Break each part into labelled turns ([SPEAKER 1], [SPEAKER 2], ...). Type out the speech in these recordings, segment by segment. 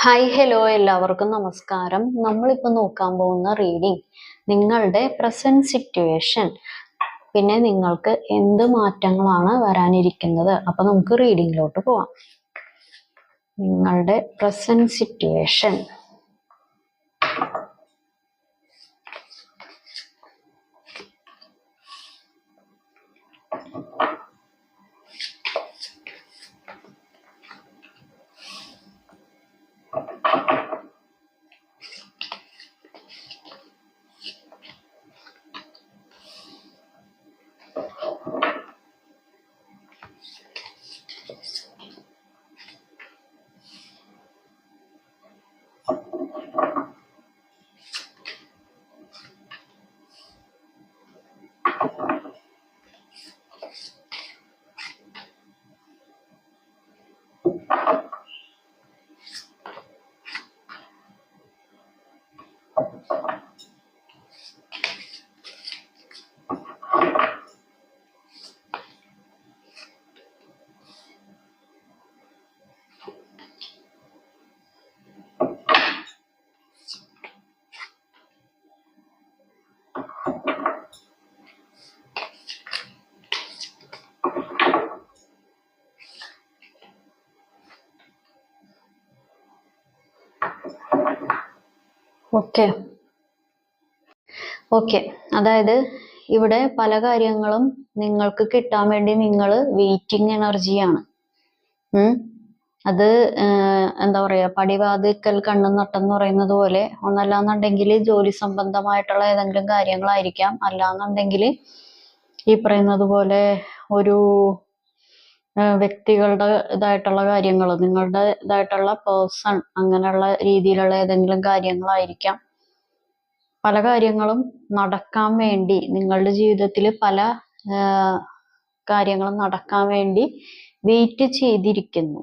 [SPEAKER 1] Hi hello എല്ലാവർക്കും നമസ്കാരം. നമ്മളിപ്പോൾ നോക്കാൻ പോകുന്ന റീഡിംഗ് നിങ്ങളുടെ പ്രസന്റ് സിറ്റുവേഷൻ, പിന്നെ നിങ്ങൾക്ക് എന്ത് മാറ്റങ്ങളാണ് വരാനിരിക്കുന്നത്. അപ്പൊ നമുക്ക് റീഡിങ്ങിലോട്ട് പോവാം. നിങ്ങളുടെ പ്രസന്റ് സിറ്റുവേഷൻ. ഓക്കെ അതായത് ഇവിടെ പല കാര്യങ്ങളും നിങ്ങൾക്ക് കിട്ടാൻ വേണ്ടി നിങ്ങൾ വെയിറ്റിംഗ് എനർജിയാണ്. അത് എന്താ പറയാ, പടിവാതിക്കൽ കണ്ണും നട്ടെന്ന് പറയുന്നത് പോലെ, ഒന്നല്ലാന്നുണ്ടെങ്കിൽ ജോലി സംബന്ധമായിട്ടുള്ള ഏതെങ്കിലും കാര്യങ്ങളായിരിക്കാം, അല്ലാന്നുണ്ടെങ്കിൽ ഈ പറയുന്നത് പോലെ ഒരു വ്യക്തികളുടെ ഇതായിട്ടുള്ള കാര്യങ്ങൾ, നിങ്ങളുടെ ഇതായിട്ടുള്ള പേഴ്സൺ, അങ്ങനെയുള്ള രീതിയിലുള്ള ഏതെങ്കിലും കാര്യങ്ങളായിരിക്കാം. പല കാര്യങ്ങളും നടക്കാൻ വേണ്ടി, നിങ്ങളുടെ ജീവിതത്തിൽ പല കാര്യങ്ങളും നടക്കാൻ വേണ്ടി വെയിറ്റ് ചെയ്തിരിക്കുന്നു.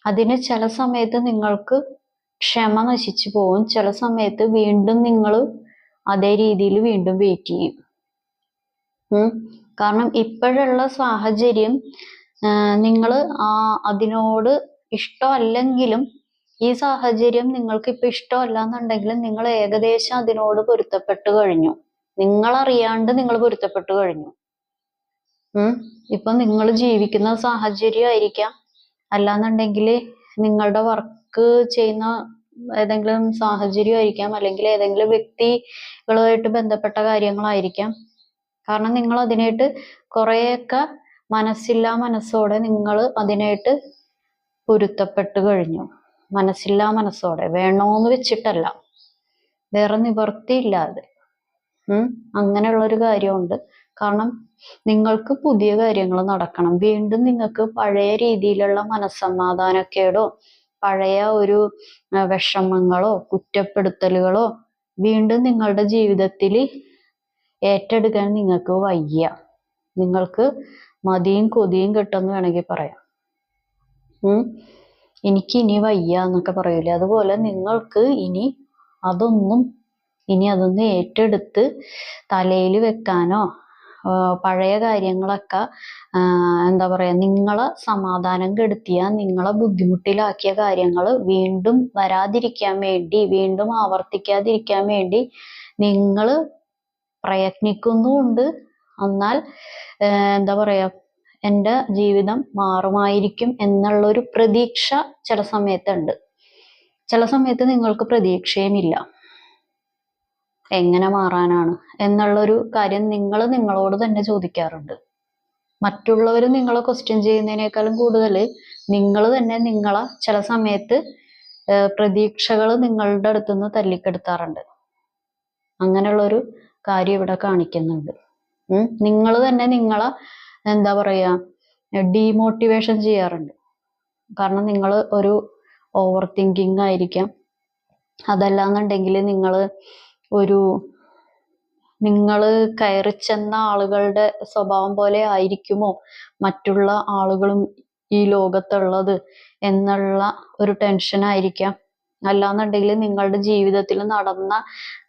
[SPEAKER 1] അതിന് ചില സമയത്ത് നിങ്ങൾക്ക് ക്ഷമ നശിച്ചു പോകും, ചില സമയത്ത് വീണ്ടും നിങ്ങൾ അതേ രീതിയിൽ വീണ്ടും വെയിറ്റ് ചെയ്യും. കാരണം ഇപ്പോഴുള്ള സാഹചര്യം നിങ്ങൾ അതിനോട് ഇഷ്ടമല്ലെങ്കിലും, ഈ സാഹചര്യം നിങ്ങൾക്ക് ഇപ്പൊ ഇഷ്ടമല്ല എന്നുണ്ടെങ്കിലും നിങ്ങൾ ഏകദേശം അതിനോട് പൊരുത്തപ്പെട്ട് കഴിഞ്ഞു. നിങ്ങളറിയാണ്ട് നിങ്ങൾ പൊരുത്തപ്പെട്ട് കഴിഞ്ഞു. ഇപ്പൊ നിങ്ങൾ ജീവിക്കുന്ന സാഹചര്യമായിരിക്കാം, അല്ലാന്നുണ്ടെങ്കിൽ നിങ്ങളുടെ വർക്ക് ചെയ്യുന്ന ഏതെങ്കിലും സാഹചര്യമായിരിക്കാം, അല്ലെങ്കിൽ ഏതെങ്കിലും വ്യക്തികളുമായിട്ട് ബന്ധപ്പെട്ട കാര്യങ്ങളായിരിക്കാം. കാരണം നിങ്ങൾ അതിനായിട്ട് കുറെയൊക്കെ മനസ്സില്ലാ മനസ്സോടെ നിങ്ങൾ അതിനായിട്ട് പൊരുത്തപ്പെട്ട് കഴിഞ്ഞു. മനസ്സില്ലാ മനസ്സോടെ, വേണോന്ന് വെച്ചിട്ടല്ല, വേറെ നിവർത്തിയില്ലാതെ. അങ്ങനെയുള്ളൊരു കാര്യമുണ്ട്. കാരണം നിങ്ങൾക്ക് പുതിയ കാര്യങ്ങൾ നടക്കണം. വീണ്ടും നിങ്ങൾക്ക് പഴയ രീതിയിലുള്ള മനസ്സമാധാനക്കേടോ പഴയ ഒരു വിഷമങ്ങളോ കുറ്റപ്പെടുത്തലുകളോ വീണ്ടും നിങ്ങളുടെ ജീവിതത്തിൽ ഏറ്റെടുക്കാൻ നിങ്ങൾക്ക് വയ്യ. നിങ്ങൾക്ക് മതിയും കൊതിയും കിട്ടുമെന്ന് വേണമെങ്കിൽ പറയാം. എനിക്ക് ഇനി വയ്യ എന്നൊക്കെ പറയൂലേ, അതുപോലെ നിങ്ങൾക്ക് ഇനി അതൊന്നും ഏറ്റെടുത്ത് തലയിൽ വെക്കാനോ പഴയ കാര്യങ്ങളൊക്കെ എന്താ പറയാ, നിങ്ങളെ സമാധാനം കെടുത്തിയ, നിങ്ങളെ ബുദ്ധിമുട്ടിലാക്കിയ കാര്യങ്ങൾ വീണ്ടും വരാതിരിക്കാൻ വേണ്ടി, വീണ്ടും ആവർത്തിക്കാതിരിക്കാൻ വേണ്ടി നിങ്ങൾ പ്രയത്നിക്കുന്നുമുണ്ട്. എന്നാൽ എന്താ പറയാ, എൻ്റെ ജീവിതം മാറുമായിരിക്കും എന്നുള്ളൊരു പ്രതീക്ഷ ചില സമയത്തുണ്ട്. ചില സമയത്ത് നിങ്ങൾക്ക് പ്രതീക്ഷയുമില്ല. എങ്ങനെ മാറാനാണ് എന്നുള്ളൊരു കാര്യം നിങ്ങൾ നിങ്ങളോട് തന്നെ ചോദിക്കാറുണ്ട്. മറ്റുള്ളവർ നിങ്ങളെ ക്വസ്റ്റ്യൻ ചെയ്യുന്നതിനേക്കാളും കൂടുതൽ നിങ്ങൾ തന്നെ നിങ്ങളെ ചില സമയത്ത് പ്രതീക്ഷകൾ നിങ്ങളുടെ അടുത്തുനിന്ന് തല്ലിക്കെടുത്താറുണ്ട്. അങ്ങനെയുള്ളൊരു കാര്യം ഇവിടെ കാണിക്കുന്നുണ്ട്. നിങ്ങൾ തന്നെ നിങ്ങളെ എന്താ പറയാ, ഡീമോട്ടിവേഷൻ ചെയ്യാറുണ്ട്. കാരണം നിങ്ങൾ ഒരു ഓവർ തിങ്കിങ് ആയിരിക്കാം, അതല്ലാന്നുണ്ടെങ്കിൽ നിങ്ങൾ കയറിച്ചെന്ന ആളുകളുടെ സ്വഭാവം പോലെ ആയിരിക്കുമോ മറ്റുള്ള ആളുകളും ഈ ലോകത്തുള്ളത് എന്നുള്ള ഒരു ടെൻഷൻ ആയിരിക്കാം. അല്ലാന്നുണ്ടെങ്കിൽ നിങ്ങളുടെ ജീവിതത്തിൽ നടന്ന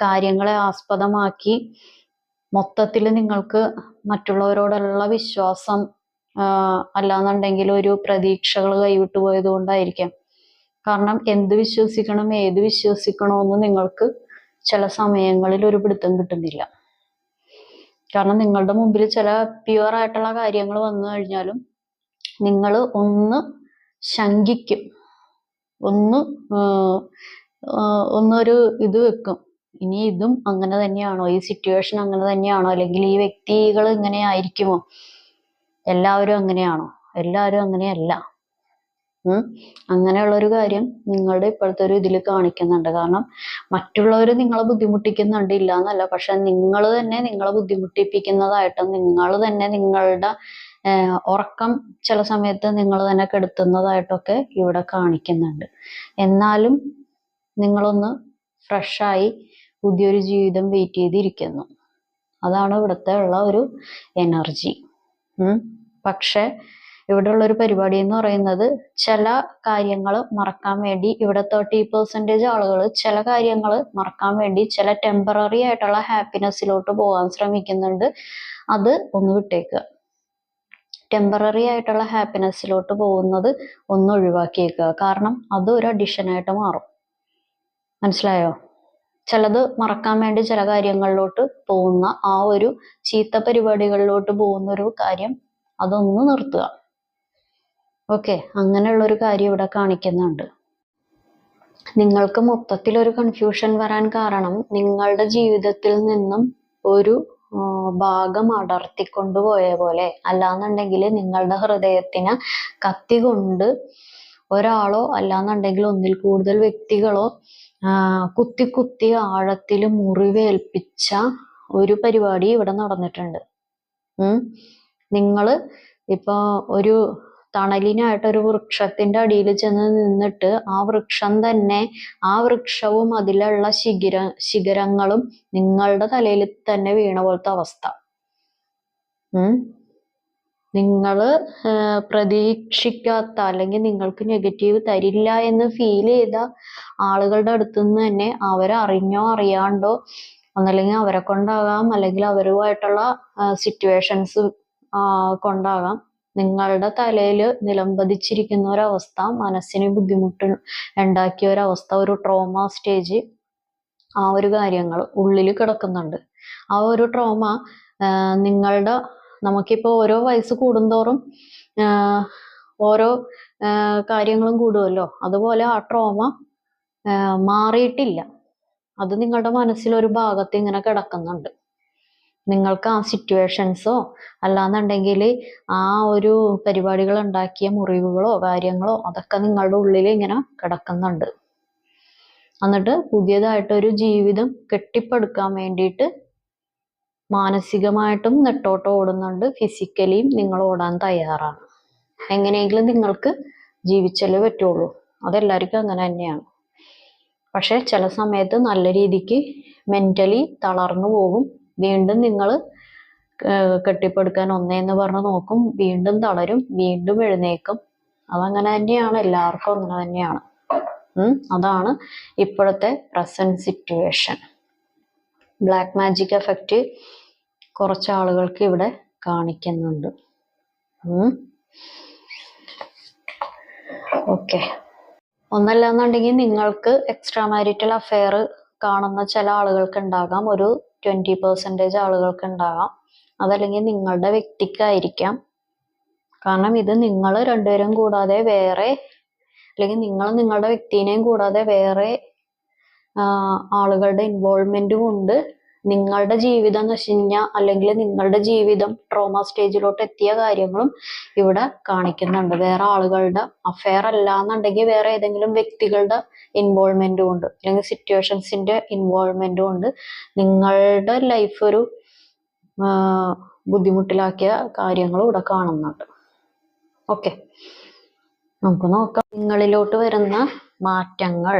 [SPEAKER 1] കാര്യങ്ങളെ ആസ്പദമാക്കി മൊത്തത്തിൽ നിങ്ങൾക്ക് മറ്റുള്ളവരോടുള്ള വിശ്വാസം അല്ലാന്നുണ്ടെങ്കിൽ ഒരു പ്രതീക്ഷകൾ കൈവിട്ടു പോയത് കൊണ്ടായിരിക്കാം. കാരണം എന്ത് വിശ്വസിക്കണം ഏത് വിശ്വസിക്കണമെന്ന് നിങ്ങൾക്ക് ചില സമയങ്ങളിൽ ഒരു പിടുത്തം കിട്ടുന്നില്ല. കാരണം നിങ്ങളുടെ മുമ്പിൽ ചില പ്യുവർ ആയിട്ടുള്ള കാര്യങ്ങൾ വന്നു കഴിഞ്ഞാലും നിങ്ങൾ ഒന്ന് ശങ്കിക്കും, ഒന്നൊരു ഇത് വെക്കും, ഇനി ഇതും അങ്ങനെ തന്നെയാണോ, ഈ സിറ്റുവേഷൻ അങ്ങനെ തന്നെയാണോ, അല്ലെങ്കിൽ ഈ വ്യക്തികൾ ഇങ്ങനെ ആയിരിക്കുമോ, എല്ലാവരും അങ്ങനെയാണോ, എല്ലാവരും അങ്ങനെയല്ല. അങ്ങനെയുള്ളൊരു കാര്യം നിങ്ങളുടെ ഇപ്പോഴത്തെ ഒരു ഇതിൽ കാണിക്കുന്നുണ്ട്. കാരണം മറ്റുള്ളവർ നിങ്ങളെ ബുദ്ധിമുട്ടിക്കുന്നുണ്ട്, ഇല്ല എന്നല്ല, പക്ഷെ നിങ്ങൾ തന്നെ നിങ്ങളെ ബുദ്ധിമുട്ടിപ്പിക്കുന്നതായിട്ടും നിങ്ങൾ തന്നെ നിങ്ങളുടെ ഉറക്കം ചില സമയത്ത് നിങ്ങൾ തന്നെ കെടുത്തുന്നതായിട്ടൊക്കെ ഇവിടെ കാണിക്കുന്നുണ്ട്. എന്നാലും നിങ്ങളൊന്ന് ഫ്രഷായി പുതിയൊരു ജീവിതം വെയിറ്റ് ചെയ്തിരിക്കുന്നു. അതാണ് ഇവിടുത്തെ ഉള്ള ഒരു എനർജി. പക്ഷെ ഇവിടെ ഉള്ളൊരു പരിപാടി എന്ന് പറയുന്നത് ചില കാര്യങ്ങൾ മറക്കാൻ വേണ്ടി ഇവിടെ 30% ആളുകൾ ചില കാര്യങ്ങൾ മറക്കാൻ വേണ്ടി ചില ടെമ്പററി ആയിട്ടുള്ള ഹാപ്പിനെസ്സിലോട്ട് പോകാൻ ശ്രമിക്കുന്നുണ്ട്. അത് ഒന്ന് വിട്ടേക്കുക. ടെമ്പററി ആയിട്ടുള്ള ഹാപ്പിനെസ്സിലോട്ട് പോകുന്നത് ഒന്ന് ഒഴിവാക്കിയേക്കുക. കാരണം അത് ഒരു അഡിഷനായിട്ട് മാറും. മനസ്സിലായോ? ചിലത് മറക്കാൻ വേണ്ടി ചില കാര്യങ്ങളിലോട്ട് പോകുന്ന ആ ഒരു ചീത്ത പരിപാടികളിലോട്ട് പോകുന്ന ഒരു കാര്യം അതൊന്ന് നിർത്തുക. ഓക്കെ, അങ്ങനെയുള്ളൊരു കാര്യം ഇവിടെ കാണിക്കുന്നുണ്ട്. നിങ്ങൾക്ക് മൊത്തത്തിലൊരു കൺഫ്യൂഷൻ വരാൻ കാരണം നിങ്ങളുടെ ജീവിതത്തിൽ നിന്നും ഒരു ഭാഗം അടർത്തിക്കൊണ്ടുപോയ പോലെ, അല്ലാന്നുണ്ടെങ്കിൽ നിങ്ങളുടെ ഹൃദയത്തിന് കത്തി കൊണ്ട് ഒരാളോ അല്ലാന്നുണ്ടെങ്കിൽ ഒന്നിൽ കൂടുതൽ വ്യക്തികളോ കുത്തി കുത്തി ആഴത്തിൽ മുറിവേൽപ്പിച്ച ഒരു പരിപാടി ഇവിടെ നടന്നിട്ടുണ്ട്. നിങ്ങള് ഇപ്പൊ ഒരു തണലിനായിട്ട് ഒരു വൃക്ഷത്തിന്റെ അടിയിൽ ചെന്ന് നിന്നിട്ട് ആ വൃക്ഷം തന്നെ, ആ വൃക്ഷവും അതിലുള്ള ശിഖരങ്ങളും നിങ്ങളുടെ തലയിൽ തന്നെ വീണ പോലത്തെ അവസ്ഥ. നിങ്ങള് പ്രതീക്ഷിക്കാത്ത അല്ലെങ്കിൽ നിങ്ങൾക്ക് നെഗറ്റീവ് തരില്ല എന്ന് ഫീൽ ചെയ്ത ആളുകളുടെ അടുത്തുനിന്ന് തന്നെ അവരറിഞ്ഞോ അറിയാണ്ടോ ഒന്നല്ലെങ്കിൽ അവരെ കൊണ്ടാകാം, അല്ലെങ്കിൽ അവരുമായിട്ടുള്ള സിറ്റുവേഷൻസ് കൊണ്ടാകാം, നിങ്ങളുടെ തലയിൽ നിലംപതിച്ചിരിക്കുന്ന ഒരവസ്ഥ, മനസ്സിന് ബുദ്ധിമുട്ട് ഉണ്ടാക്കിയ ഒരവസ്ഥ, ഒരു ട്രോമ സ്റ്റേജ്, ആ ഒരു കാര്യങ്ങൾ ഉള്ളിൽ കിടക്കുന്നുണ്ട്. ആ ഒരു ട്രോമ നിങ്ങളുടെ, നമുക്കിപ്പോൾ ഓരോ വയസ്സ് കൂടുന്തോറും ഓരോ കാര്യങ്ങളും കൂടുമല്ലോ, അതുപോലെ ആ ട്രോമ മാറിയിട്ടില്ല. അത് നിങ്ങളുടെ മനസ്സിലൊരു ഭാഗത്ത് ഇങ്ങനെ കിടക്കുന്നുണ്ട്. നിങ്ങൾക്ക് ആ സിറ്റുവേഷൻസോ അല്ലാന്നുണ്ടെങ്കിൽ ആ ഒരു പരിപാടികൾ ഉണ്ടാക്കിയ മുറിവുകളോ കാര്യങ്ങളോ അതൊക്കെ നിങ്ങളുടെ ഉള്ളിൽ ഇങ്ങനെ കിടക്കുന്നുണ്ട്. എന്നിട്ട് പുതിയതായിട്ടൊരു ജീവിതം കെട്ടിപ്പടുക്കാൻ വേണ്ടിയിട്ട് മാനസികമായിട്ടും നെട്ടോട്ടം ഓടുന്നുണ്ട്, ഫിസിക്കലിയും നിങ്ങൾ ഓടാൻ തയ്യാറാണ്. എങ്ങനെയെങ്കിലും നിങ്ങൾക്ക് ജീവിച്ചല്ലേ പറ്റുള്ളൂ. അതെല്ലാവർക്കും അങ്ങനെ തന്നെയാണ്. പക്ഷെ ചില സമയത്ത് നല്ല രീതിക്ക് മെന്റലി തളർന്നു പോകും. വീണ്ടും നിങ്ങൾ കെട്ടിപ്പടുക്കാൻ ഒന്നേന്ന് പറഞ്ഞ് നോക്കും, വീണ്ടും തളരും, വീണ്ടും എഴുന്നേക്കും. അതങ്ങനെ തന്നെയാണ്, എല്ലാവർക്കും അങ്ങനെ തന്നെയാണ്. അതാണ് ഇപ്പോഴത്തെ present situation. Black magic effect കുറച്ച് ആളുകൾക്ക് ഇവിടെ കാണിക്കുന്നുണ്ട്. ഓക്കെ, ഒന്നല്ലാന്നുണ്ടെങ്കിൽ നിങ്ങൾക്ക് എക്സ്ട്രാ മാരിറ്റൽ അഫെയർ കാണുന്ന ചില ആളുകൾക്ക് ഉണ്ടാകാം, ഒരു 20% ആളുകൾക്ക് ഉണ്ടാകാം. അതല്ലെങ്കിൽ നിങ്ങളുടെ വ്യക്തിക്കായിരിക്കാം. കാരണം ഇത് നിങ്ങൾ രണ്ടുപേരും കൂടാതെ വേറെ, അല്ലെങ്കിൽ നിങ്ങൾ നിങ്ങളുടെ വ്യക്തിനെയും കൂടാതെ വേറെ ആളുകളുടെ ഇൻവോൾവ്മെന്റും ഉണ്ട്. നിങ്ങളുടെ ജീവിതം നശിഞ്ഞ അല്ലെങ്കിൽ നിങ്ങളുടെ ജീവിതം ട്രോമ സ്റ്റേജിലോട്ട് എത്തിയ കാര്യങ്ങളും ഇവിടെ കാണിക്കുന്നുണ്ട്. വേറെ ആളുകളുടെ അഫെയർ അല്ലാന്നുണ്ടെങ്കിൽ വേറെ ഏതെങ്കിലും വ്യക്തികളുടെ ഇൻവോൾവ്മെന്റും ഉണ്ട്, അല്ലെങ്കിൽ സിറ്റുവേഷൻസിന്റെ ഇൻവോൾവ്മെന്റും ഉണ്ട്. നിങ്ങളുടെ ലൈഫ് ഒരു ബുദ്ധിമുട്ടിലാക്കിയ കാര്യങ്ങളും ഇവിടെ കാണുന്നുണ്ട്. ഓക്കെ, നമുക്ക് നോക്കാം നിങ്ങളിലോട്ട് വരുന്ന മാറ്റങ്ങൾ.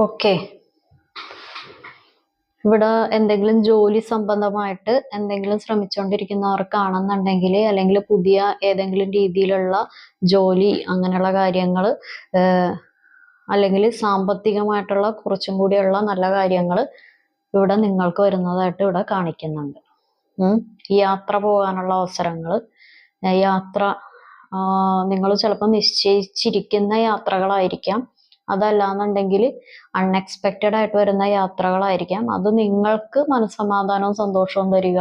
[SPEAKER 1] ഓക്കെ, ഇവിടെ എന്തെങ്കിലും ജോലി സംബന്ധമായിട്ട് എന്തെങ്കിലും ശ്രമിച്ചുകൊണ്ടിരിക്കുന്നവർക്കാണെന്നുണ്ടെങ്കിൽ, അല്ലെങ്കിൽ പുതിയ ഏതെങ്കിലും രീതിയിലുള്ള ജോലി അങ്ങനെയുള്ള കാര്യങ്ങൾ, അല്ലെങ്കിൽ സാമ്പത്തികമായിട്ടുള്ള കുറച്ചും കൂടിയുള്ള നല്ല കാര്യങ്ങൾ ഇവിടെ നിങ്ങൾക്ക് വരുന്നതായിട്ട് ഇവിടെ കാണിക്കുന്നുണ്ട്. യാത്ര പോകാനുള്ള അവസരങ്ങൾ, യാത്ര നിങ്ങൾ ചിലപ്പോൾ നിശ്ചയിച്ചിരിക്കുന്ന യാത്രകളായിരിക്കാം, അതല്ലാന്നുണ്ടെങ്കിൽ അൺഎക്സ്പെക്റ്റഡ് ആയിട്ട് വരുന്ന യാത്രകളായിരിക്കാം. അത് നിങ്ങൾക്ക് മനസ്സമാധാനവും സന്തോഷവും തരിക,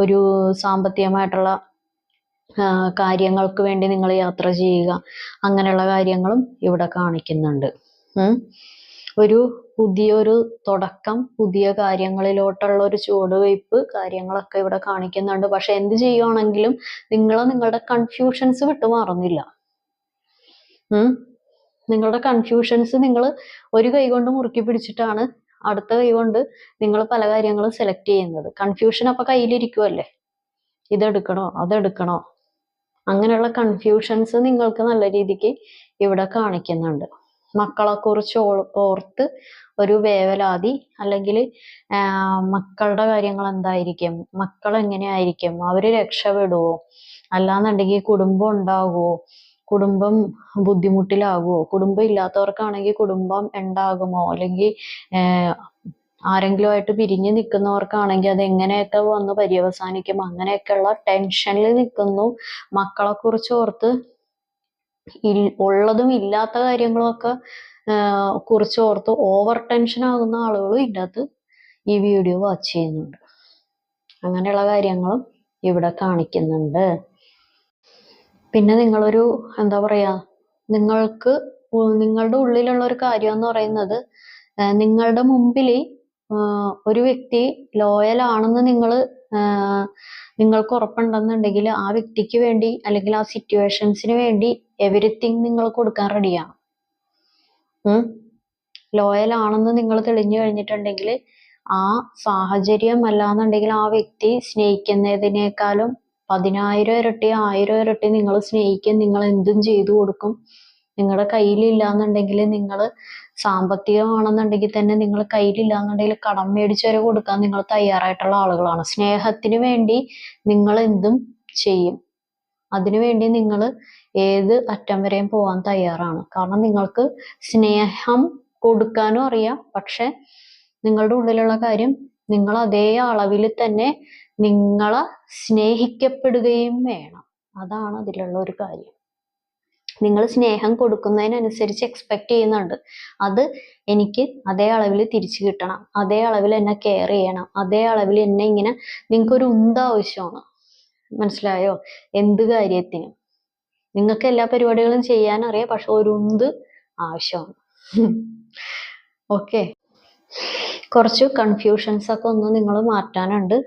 [SPEAKER 1] ഒരു സാമ്പത്തികമായിട്ടുള്ള കാര്യങ്ങൾക്ക് വേണ്ടി നിങ്ങൾ യാത്ര ചെയ്യുക, അങ്ങനെയുള്ള കാര്യങ്ങളും ഇവിടെ കാണിക്കുന്നുണ്ട്. ഒരു പുതിയൊരു തുടക്കം, പുതിയ കാര്യങ്ങളിലോട്ടുള്ള ഒരു ചുവടുവയ്പ് കാര്യങ്ങളൊക്കെ ഇവിടെ കാണിക്കുന്നുണ്ട്. പക്ഷെ എന്ത് ചെയ്യുവാണെങ്കിലും നിങ്ങളുടെ കൺഫ്യൂഷൻസ് വിട്ടുമാറുന്നില്ല. നിങ്ങളുടെ കൺഫ്യൂഷൻസ് നിങ്ങൾ ഒരു കൈ കൊണ്ട് മുറുക്കി പിടിച്ചിട്ടാണ് അടുത്ത കൈ കൊണ്ട് നിങ്ങൾ പല കാര്യങ്ങളും സെലക്ട് ചെയ്യുന്നത്. കൺഫ്യൂഷൻ അപ്പൊ കയ്യിലിരിക്കുമല്ലേ, ഇതെടുക്കണോ അതെടുക്കണോ, അങ്ങനെയുള്ള കൺഫ്യൂഷൻസ് നിങ്ങൾക്ക് നല്ല രീതിക്ക് ഇവിടെ കാണിക്കുന്നുണ്ട്. മക്കളെക്കുറിച്ച് ഓർത്ത് ഒരു വേവലാതി, അല്ലെങ്കിൽ മക്കളുടെ കാര്യങ്ങൾ എന്തായിരിക്കും, മക്കൾ എങ്ങനെയായിരിക്കും, അവര് രക്ഷപ്പെടുവോ, അല്ലാന്നുണ്ടെങ്കിൽ കുടുംബം ഉണ്ടാകുമോ, കുടുംബം ബുദ്ധിമുട്ടിലാകുമോ, കുടുംബം ഇല്ലാത്തവർക്കാണെങ്കിൽ കുടുംബം ഉണ്ടാകുമോ, അല്ലെങ്കിൽ ആരെങ്കിലുമായിട്ട് പിരിഞ്ഞു നിൽക്കുന്നവർക്കാണെങ്കിൽ അത് എങ്ങനെയൊക്കെ വന്ന് പര്യവസാനിക്കും, അങ്ങനെയൊക്കെയുള്ള ടെൻഷനിൽ നിൽക്കുന്നു. മക്കളെ കുറിച്ച് ഓർത്ത് ഉള്ളതും ഇല്ലാത്ത കാര്യങ്ങളും ഒക്കെ കുറിച്ച് ഓർത്ത് ഓവർ ടെൻഷൻ ആകുന്ന ആളുകളും ഇതിനകത്ത് ഈ വീഡിയോ വാച്ച് ചെയ്യുന്നുണ്ട്. അങ്ങനെയുള്ള കാര്യങ്ങളും ഇവിടെ കാണിക്കുന്നുണ്ട്. പിന്നെ നിങ്ങളൊരു എന്താ പറയാ, നിങ്ങളുടെ ഉള്ളിലുള്ള ഒരു കാര്യം എന്ന് പറയുന്നത്, നിങ്ങളുടെ മുമ്പിൽ ഒരു വ്യക്തി ലോയൽ ആണെന്ന് നിങ്ങൾക്ക് ഉറപ്പുണ്ടെന്നുണ്ടെങ്കിൽ ആ വ്യക്തിക്ക് വേണ്ടി അല്ലെങ്കിൽ ആ സിറ്റുവേഷൻസിന് വേണ്ടി എവരിത്തിങ് നിങ്ങൾ കൊടുക്കാൻ റെഡിയാണ്. ലോയൽ ആണെന്ന് നിങ്ങൾ തെളിഞ്ഞു കഴിഞ്ഞിട്ടുണ്ടെങ്കിൽ ആ സാഹചര്യം അല്ലാന്നുണ്ടെങ്കിൽ ആ വ്യക്തി സ്നേഹിക്കുന്നതിനേക്കാളും 10,000 ഇരട്ടി 1000 ഇരട്ടി നിങ്ങൾ സ്നേഹിക്കും, നിങ്ങൾ എന്തും ചെയ്തു കൊടുക്കും. നിങ്ങളുടെ കയ്യിലില്ലാന്നുണ്ടെങ്കിൽ, നിങ്ങൾ സാമ്പത്തികമാണെന്നുണ്ടെങ്കിൽ തന്നെ നിങ്ങൾ കയ്യിലില്ലാന്നുണ്ടെങ്കിൽ കടം മേടിച്ച് വരെ കൊടുക്കാൻ നിങ്ങൾ തയ്യാറായിട്ടുള്ള ആളുകളാണ്. സ്നേഹത്തിന് വേണ്ടി നിങ്ങൾ എന്തും ചെയ്യും, അതിനുവേണ്ടി നിങ്ങൾ ഏത് അറ്റം വരെയും പോകാൻ തയ്യാറാണ്. കാരണം നിങ്ങൾക്ക് സ്നേഹം കൊടുക്കാനും അറിയാം, പക്ഷെ നിങ്ങളുടെ ഉള്ളിലുള്ള കാര്യം, നിങ്ങൾ അതേ അളവിൽ തന്നെ നിങ്ങളെ സ്നേഹിക്കപ്പെടുകയും വേണം. അതാണ് അതിലുള്ള ഒരു കാര്യം. നിങ്ങൾ സ്നേഹം കൊടുക്കുന്നതിനനുസരിച്ച് എക്സ്പെക്ട് ചെയ്യുന്നുണ്ട്, അത് എനിക്ക് അതേ അളവിൽ തിരിച്ചു കിട്ടണം, അതേ അളവിൽ എന്നെ കെയർ ചെയ്യണം, അതേ അളവിൽ എന്നെ ഇങ്ങനെ, നിങ്ങൾക്കൊരു ആവശ്യമാണ്. മനസ്സിലായോ? എന്ത് കാര്യത്തിനും നിങ്ങൾക്ക് എല്ലാ പരിപാടികളും ചെയ്യാൻ അറിയാം, പക്ഷെ ഒരു ആവശ്യമാണ്. ഓക്കെ, കുറച്ച് കൺഫ്യൂഷൻസ് ഒക്കെ ഒന്ന് നിങ്ങൾ മാറ്റാനുണ്ട്.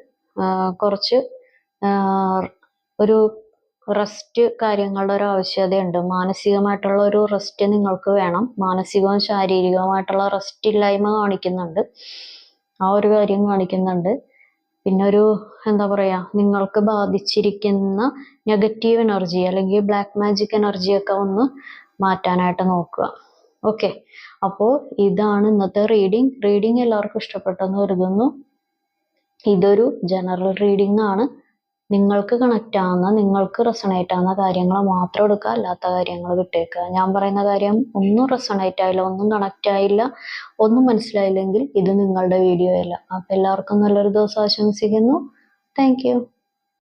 [SPEAKER 1] കുറച്ച് ഒരു റെസ്റ്റ് കാര്യങ്ങളുടെ ഒരു ആവശ്യതയുണ്ട്. മാനസികമായിട്ടുള്ള ഒരു റെസ്റ്റ് നിങ്ങൾക്ക് വേണം. മാനസികവും ശാരീരികവുമായിട്ടുള്ള റെസ്റ്റ് ഇല്ലായ്മ കാണിക്കുന്നുണ്ട്, ആ ഒരു കാര്യം കാണിക്കുന്നുണ്ട്. പിന്നെ ഒരു എന്താ പറയാ, നിങ്ങൾക്ക് ബാധിച്ചിരിക്കുന്ന നെഗറ്റീവ് എനർജി അല്ലെങ്കിൽ ബ്ലാക്ക് മാജിക് എനർജിയൊക്കെ ഒന്ന് മാറ്റാനായിട്ട് നോക്കുക. ഓക്കെ, അപ്പോൾ ഇതാണ് ഇന്നത്തെ റീഡിങ് എല്ലാവർക്കും ഇഷ്ടപ്പെട്ടെന്ന് കരുതുന്നു. ഇതൊരു ജനറൽ റീഡിംഗ് ആണ്. നിങ്ങൾക്ക് കണക്റ്റ് ആവുന്ന, നിങ്ങൾക്ക് റെസണേറ്റ് ആവുന്ന കാര്യങ്ങൾ മാത്രം എടുക്കുക, അല്ലാത്ത കാര്യങ്ങൾ വിട്ടേക്കുക. ഞാൻ പറയുന്ന കാര്യം ഒന്നും റെസണേറ്റ് ആയില്ല, ഒന്നും കണക്റ്റ് ആയില്ല, ഒന്നും മനസ്സിലായില്ലെങ്കിൽ ഇത് നിങ്ങളുടെ വീഡിയോ അല്ല. അപ്പം എല്ലാവർക്കും നല്ലൊരു ദിവസം ആശംസിക്കുന്നു. Thank you.